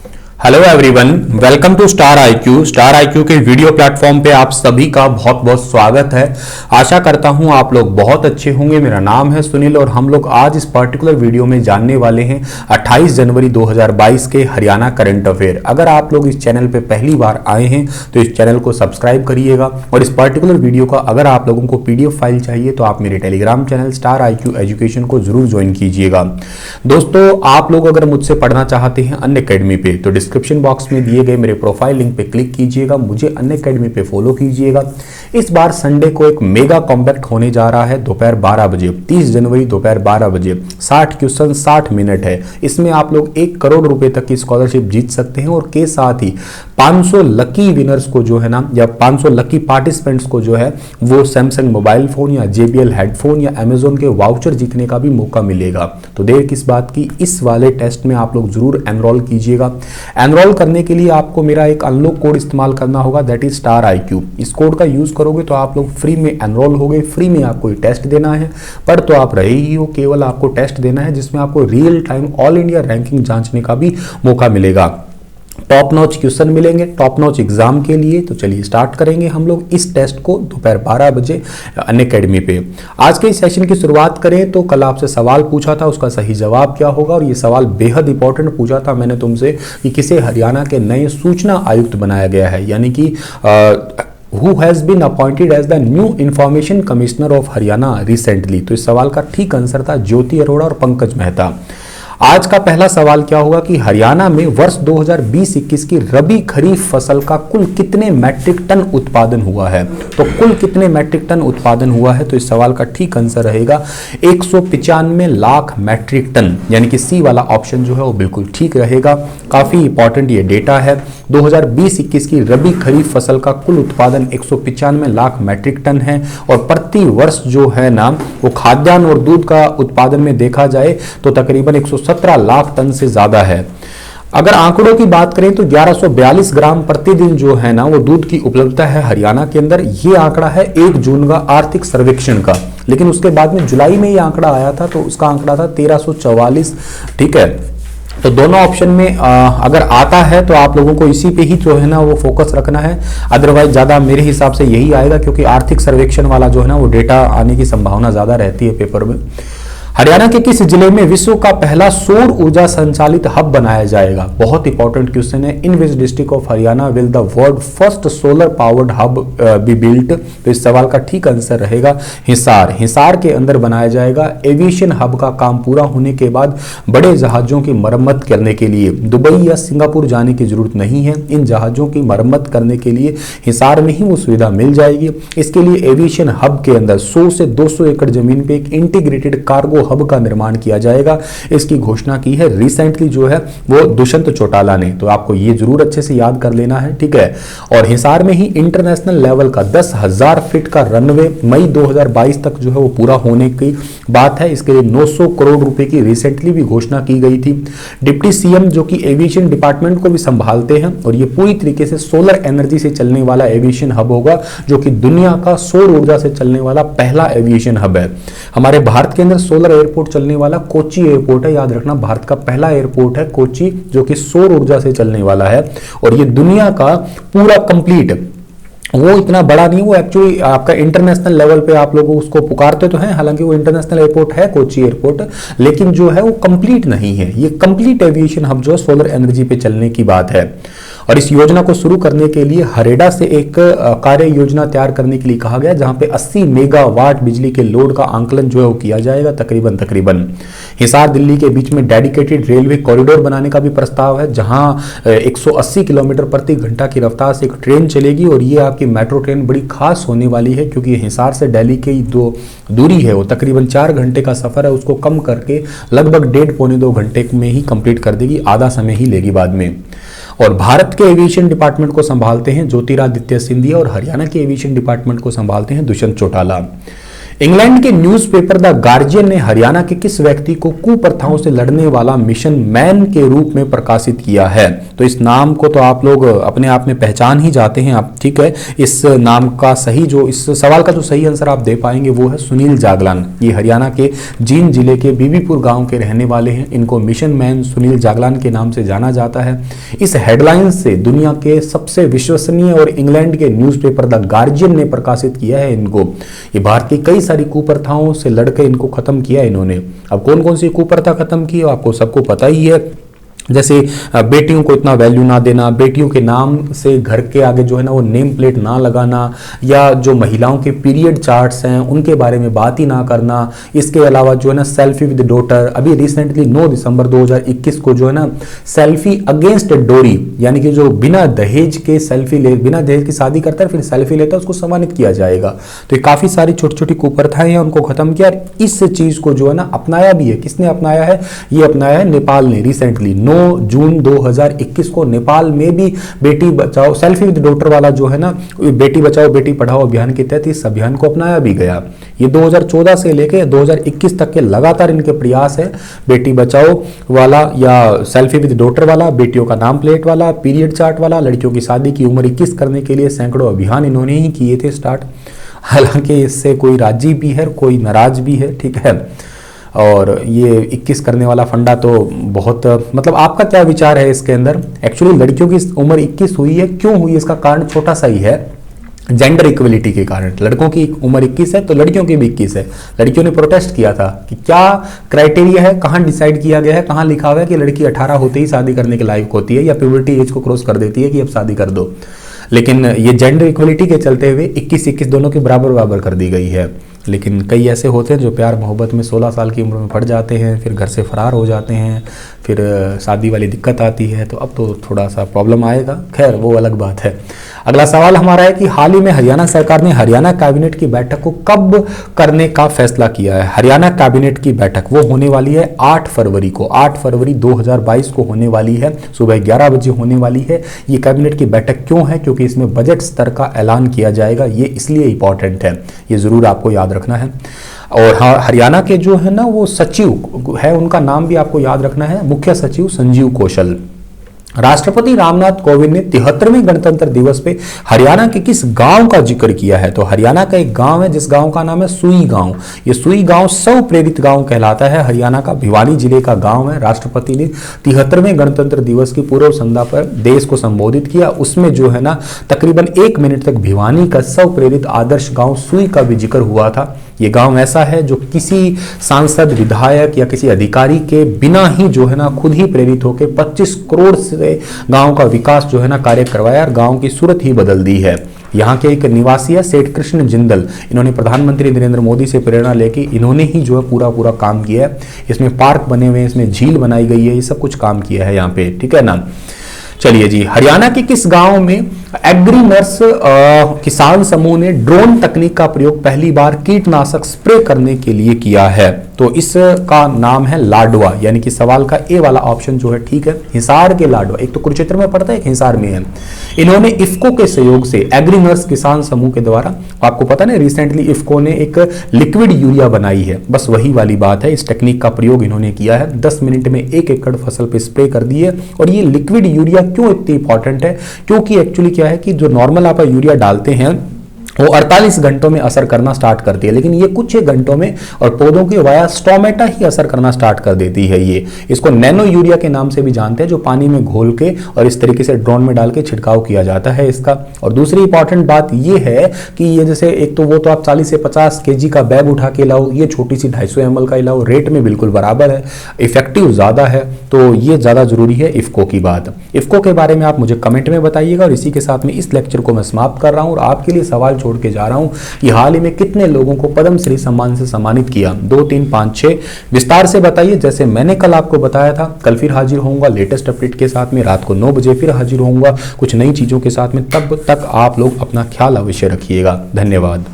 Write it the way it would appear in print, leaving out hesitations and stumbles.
Hello everyone, welcome to star IQ. Star IQ के video platform पे आप सभी का बहुत बहुत स्वागत है। आशा करता हूं आप लोग बहुत अच्छे होंगे। मेरा नाम है सुनील और हम लोग आज इस पर्टिकुलर वीडियो में जानने वाले हैं 28 जनवरी 2022 के हरियाणा करंट अफेयर। अगर आप लोग इस चैनल पे पहली बार आए हैं तो इस चैनल को सब्सक्राइब करिएगा और इस पर्टिकुलर वीडियो का अगर आप लोगों को पीडीएफ फाइल चाहिए तो आप मेरे Telegram channel star IQ education को जरूर ज्वाइन कीजिएगा। दोस्तों, आप लोग अगर मुझसे पढ़ना चाहते हैं अनअकैडमी पे तो डिस्क्रिप्शन बॉक्स में दिए गए मेरे प्रोफाइल लिंक पे क्लिक कीजिएगा, मुझे अनअकैडमी पे फॉलो कीजिएगा। इस बार संडे को एक मेगा कॉम्पैक्ट होने जा रहा है दोपहर 12 बजे, 30 जनवरी दोपहर 12 बजे। 60 क्वेश्चन 60 मिनट है। इसमें आप लोग 1 करोड़ रुपए तक की स्कॉलरशिप जीत सकते हैं और के साथ ही 500 लकी विनर्स को जो है ना, या 500 लकी पार्टिसिपेंट्स को जो है वो सैमसंग मोबाइल फोन या JBL हेडफोन या अमेजोन के वाउचर जीतने का भी मौका मिलेगा। तो देर किस बात की, इस वाले टेस्ट में आप लोग जरूर एनरोल कीजिएगा। एनरोल करने के लिए आपको मेरा एक अनलॉक कोड इस्तेमाल करना होगा, दैट इज स्टार आईक्यू। इस कोड का यूज करोगे तो आप लोग फ्री में एनरोल हो गए। फ्री में आपको ये टेस्ट देना है, पर तो आप रहे ही हो, केवल आपको टेस्ट देना है जिसमें आपको real time all India ranking जांचने का भी मौका मिलेगा। टॉप नॉच क्वेश्चन मिलेंगे टॉप नॉच एग्जाम के लिए। तो चलिए स्टार्ट करेंगे हम लोग इस टेस्ट को दोपहर 12 बजे अनअकैडमी पे। आज के इस सेशन की शुरुआत करें तो कल आपसे सवाल पूछा था, उसका सही जवाब क्या होगा, और ये सवाल बेहद इंपॉर्टेंट पूछा था मैंने तुमसे कि किसे हरियाणा के नए सूचना आयुक्त बनाया गया है, यानी कि Who has been appointed as the new information commissioner of Haryana recently। तो इस सवाल का ठीक आंसर था ज्योति अरोड़ा और पंकज मेहता। आज का पहला सवाल क्या होगा कि हरियाणा में वर्ष 2020-21 की रबी खरीफ फसल का कुल कितने मैट्रिक टन उत्पादन हुआ है। तो कुल कितने मैट्रिक टन उत्पादन हुआ है, तो इस सवाल का ठीक आंसर रहेगा 195 लाख मैट्रिक टन, यानी कि सी वाला ऑप्शन जो है वो बिल्कुल ठीक रहेगा। काफी इंपॉर्टेंट ये डेटा है। 2020-21 की रबी खरीफ फसल का कुल उत्पादन 195 लाख मैट्रिक टन है और प्रति वर्ष जो है ना वो खाद्यान्न और दूध का उत्पादन में देखा जाए तो तकरीबन 117 लाख टन से ज्यादा है। अगर आंकड़ों की बात करें तो 1142 ग्राम प्रतिदिन जो है ना वो दूध की उपलब्धता है हरियाणा के अंदर। ये आंकड़ा है 1 जून का आर्थिक सर्वेक्षण का, लेकिन उसके बाद में जुलाई में ये आंकड़ा आया था तो उसका आंकड़ा था 1344। ठीक है, तो दोनों ऑप्शन में अगर आता है तो आप लोगों को इसी पे ही जो है ना वो फोकस रखना है। अदरवाइज ज्यादा मेरे हिसाब से यही आएगा, क्योंकि आर्थिक सर्वेक्षण वाला जो है ना वो डेटा आने की संभावना ज्यादा रहती है पेपर में। हरियाणा के किस जिले में विश्व का पहला सौर ऊर्जा संचालित हब बनाया जाएगा। बहुत इंपॉर्टेंट क्वेश्चन है। In which district of Haryana will the world first solar powered hub be built. तो इस सवाल का ठीक आंसर रहेगा हिसार। हिसार के अंदर बनाया जाएगा। एविएशन हब का काम पूरा होने के बाद बड़े जहाजों की मरम्मत करने के लिए दुबई या सिंगापुर जाने की जरूरत नहीं है। इन जहाजों की मरम्मत करने के लिए हिसार में ही वो सुविधा मिल जाएगी। इसके लिए एविएशन हब के अंदर 100 से 200 एकड़ जमीन पे एक इंटीग्रेटेड कार्गो हब का निर्माण किया जाएगा। इसकी घोषणा की है रिसेंटली जो है वो दुष्यंत चौटाला ने। तो आपको ये जरूर अच्छे से याद कर लेना है, ठीक है। और हिसार में ही इंटरनेशनल लेवल का 10,000 फीट का रनवे मई 2022 तक जो है वो पूरा होने की बात है। इसके लिए 900 करोड़ रुपए की रिसेंटली भी घोषणा की गई थी। डिप्टी सीएम जो कि एविएशन डिपार्टमेंट को भी संभालते हैं और ये पूरी तरीके से सोलर एनर्जी से चलने वाला एविएशन हब होगा, जो कि दुनिया का सौर ऊर्जा से चलने वाला पहला एविएशन हब है। हमारे भारत के अंदर सोलर एयरपोर्ट चलने वाला कोची एयरपोर्ट है, याद रखना, भारत का पहला एयरपोर्ट है कोची, जो कि सौर ऊर्जा से चलने वाला है। और ये दुनिया का पूरा कंप्लीट, वो इतना बड़ा नहीं, वो एक्चुअली आपका इंटरनेशनल लेवल पे आप लोग उसको पुकारते तो हैं, हालांकि वो इंटरनेशनल एयरपोर्ट है कोची एयरपोर्ट, लेकिन जो है वो कंप्लीट नहीं है। ये कंप्लीट एविएशन हब जो है सोलर एनर्जी पे चलने की बात है। और इस योजना को शुरू करने के लिए हरेडा से एक कार्य योजना तैयार करने के लिए कहा गया, जहां पे 80 मेगावाट बिजली के लोड का आंकलन जो है वो किया जाएगा तकरीबन। हिसार दिल्ली के बीच में डेडिकेटेड रेलवे कॉरिडोर बनाने का भी प्रस्ताव है, जहां 180 किलोमीटर प्रति घंटा की रफ्तार से एक ट्रेन चलेगी। और ये आपकी मेट्रो ट्रेन बड़ी खास होने वाली है, क्योंकि हिसार से दिल्ली की जो दूरी है वो तकरीबन 4 घंटे का सफर है, उसको कम करके लगभग 1.5-2 घंटे में ही कंप्लीट कर देगी, आधा समय ही लेगी बाद में। और भारत के एविएशन डिपार्टमेंट को संभालते हैं ज्योतिरादित्य सिंधिया और हरियाणा के एविएशन डिपार्टमेंट को संभालते हैं दुष्यंत चौटाला। इंग्लैंड के न्यूज़पेपर द गार्जियन ने हरियाणा के किस व्यक्ति को कुप्रथाओं से लड़ने वाला मिशन मैन के रूप में प्रकाशित किया है? तो इस नाम को तो आप लोग अपने आप में पहचान ही जाते हैं आप, ठीक है। इस नाम का सही जो इस सवाल का जो सही आंसर आप दे पाएंगे वो है सुनील जागलान। ये हरियाणा के जींद जिले के बीबीपुर गांव के रहने वाले हैं। इनको मिशन मैन सुनील जागलान के नाम से जाना जाता है। इस हेडलाइन से दुनिया के सबसे विश्वसनीय और इंग्लैंड के न्यूज़पेपर द गार्जियन ने प्रकाशित किया है इनको। ये भारत की कई सारी कुप्रथाओं से लड़के इनको खत्म किया इन्होंने। अब कौन कौन सी कुप्रथा खत्म की आपको सबको पता ही है, जैसे बेटियों को इतना वैल्यू ना देना, बेटियों के नाम से घर के आगे जो है ना वो नेम प्लेट ना लगाना, या जो महिलाओं के पीरियड चार्ट्स हैं उनके बारे में बात ही ना करना। इसके अलावा जो है ना सेल्फी विद डॉटर, अभी रिसेंटली 9 दिसंबर 2021 को जो है ना सेल्फी अगेंस्ट डोरी, यानी कि जो बिना दहेज के सेल्फी ले, बिना दहेज की शादी करता है फिर सेल्फी लेता है उसको सम्मानित किया जाएगा। तो ये काफी सारी छोटी छोटी कुप्रथाएं हैं उनको खत्म किया। इस चीज को जो है ना अपनाया भी है। किसने अपनाया है? ये अपनाया है नेपाल ने रिसेंटली 9 जून 2021 को नेपाल में भी Beti Bachao selfie with daughter वाला जो है ना बेटी बचाओ बेटी पढ़ाओ अभियान के तहत इस अभियान को अपनाया भी गया। ये 2014 से लेकर 2021 तक के लगातार इनके प्रयास है, बेटी बचाओ वाला या सेल्फी विद डॉटर वाला, बेटियों का नाम प्लेट वाला, पीरियड चार्ट वाला, लड़कियों की शादी की उम्र 21 करने के लिए सैकड़ों अभियान इन्होंने ही किए थे स्टार्ट। हालांकि इससे कोई राजी भी है कोई नाराज भी है, ठीक है। और ये 21 करने वाला फंडा तो बहुत, मतलब आपका क्या विचार है इसके अंदर? एक्चुअली लड़कियों की उम्र 21 हुई है, क्यों हुई इसका कारण छोटा सा ही है, जेंडर इक्वलिटी के कारण। लड़कों की उम्र 21 है तो लड़कियों की भी 21 है। लड़कियों ने प्रोटेस्ट किया था कि क्या क्राइटेरिया है, कहाँ डिसाइड किया गया है, कहाँ लिखा हुआ है कि लड़की 18 होते ही शादी करने के लायक होती है या प्यूबर्टी एज को क्रॉस कर देती है कि अब शादी कर दो। लेकिन ये जेंडर इक्वलिटी के चलते हुए 21-21 दोनों की बराबर बराबर कर दी गई है। लेकिन कई ऐसे होते हैं जो प्यार मोहब्बत में 16 साल की उम्र में पड़ जाते हैं, फिर घर से फरार हो जाते हैं, फिर शादी वाली दिक्कत आती है, तो अब तो थोड़ा सा प्रॉब्लम आएगा। खैर वो अलग बात है। अगला सवाल हमारा है कि हाल ही में हरियाणा सरकार ने हरियाणा कैबिनेट की बैठक को कब करने का फैसला किया है? हरियाणा कैबिनेट की बैठक वो होने वाली है 8 फरवरी को, 8 फरवरी 2022 को होने वाली है, सुबह 11 बजे होने वाली है। ये कैबिनेट की बैठक क्यों है? क्योंकि इसमें बजट स्तर का ऐलान किया जाएगा। ये इसलिए इंपॉर्टेंट है, ये जरूर आपको याद रखना है। और हाँ, हरियाणा के जो है ना वो सचिव है, उनका नाम भी आपको याद रखना है, मुख्य सचिव संजीव कौशल। राष्ट्रपति रामनाथ कोविंद ने 73वें गणतंत्र दिवस पे हरियाणा के किस गांव का जिक्र किया है? तो हरियाणा का एक गांव है जिस गांव का नाम है सुई गांव। ये सुई गांव स्व प्रेरित गांव कहलाता है, हरियाणा का भिवानी जिले का गांव है। राष्ट्रपति ने 73वें गणतंत्र दिवस की पूर्व संध्या पर देश को संबोधित किया। उसमें जो है ना तकरीबन 1 मिनट तक भिवानी का स्व प्रेरित आदर्श गांव सुई का भी जिक्र हुआ था। ये गांव ऐसा है जो किसी सांसद, विधायक या किसी अधिकारी के बिना ही जो है ना खुद ही प्रेरित होकर 25 करोड़ से गांव का विकास जो है ना कार्य करवाया और गांव की सूरत ही बदल दी है। यहाँ के एक निवासी है सेठ कृष्ण जिंदल, इन्होंने प्रधानमंत्री नरेंद्र मोदी से प्रेरणा लेके इन्होंने ही जो है पूरा काम किया है। इसमें पार्क बने हुए हैं, इसमें झील बनाई गई है, ये सब कुछ काम किया है यहाँ पे, ठीक है ना। चलिए जी, हरियाणा के किस गांव में एग्रीनर्स किसान समूह ने ड्रोन तकनीक का प्रयोग पहली बार कीटनाशक स्प्रे करने के लिए किया है? तो इसका नाम है लाडवा, यानी कि सवाल का ए वाला ऑप्शन जो है ठीक है, हिसार के लाडवा। एक तो कुरुक्षेत्र में पड़ता है, एक हिसार में है। इन्होंने इफ्को के सहयोग से एग्रीनर्स किसान समूह के द्वारा, आपको पता ना रिसेंटली इफ्को ने एक लिक्विड यूरिया बनाई है, बस वही वाली बात है। इस टेक्निक का प्रयोग इन्होंने किया है, 10 मिनट में 1 एकड़ फसल पे स्प्रे कर दी है। और ये लिक्विड यूरिया क्यों इतनी इंपॉर्टेंट है? क्योंकि एक्चुअली क्या है कि जो नॉर्मल आप यूरिया डालते हैं वो 48 घंटों में असर करना स्टार्ट करती है, लेकिन ये कुछ ही घंटों में और पौधों की वाया स्टोमेटा ही असर करना स्टार्ट कर देती है। ये इसको नैनो यूरिया के नाम से भी जानते हैं, जो पानी में घोल के और इस तरीके से ड्रोन में डाल के छिड़काव किया जाता है इसका। और दूसरी इंपॉर्टेंट बात ये है कि ये जैसे एक तो वो तो आप 40 से 50 kg का बैग उठा के लाओ, ये छोटी सी 250 ml का लाओ, रेट में बिल्कुल बराबर है, इफेक्टिव ज्यादा है, तो ये ज्यादा जरूरी है इफ्को की बात। इफ्को के बारे में आप मुझे कमेंट में बताइएगा। और इसी के साथ में इस लेक्चर को मैं समाप्त कर रहा हूँ और आपके लिए सवाल छोड़ के जा रहा हूं कि हाल ही में कितने लोगों को पद्म श्री सम्मान से सम्मानित किया? 2, 3, 5, 6 विस्तार से बताइए, जैसे मैंने कल आपको बताया था। कल फिर हाजिर होऊंगा लेटेस्ट अपडेट के साथ में, रात को 9 बजे फिर हाजिर होऊंगा कुछ नई चीजों के साथ में। तब तक आप लोग अपना ख्याल अवश्य रखिएगा। धन्यवाद।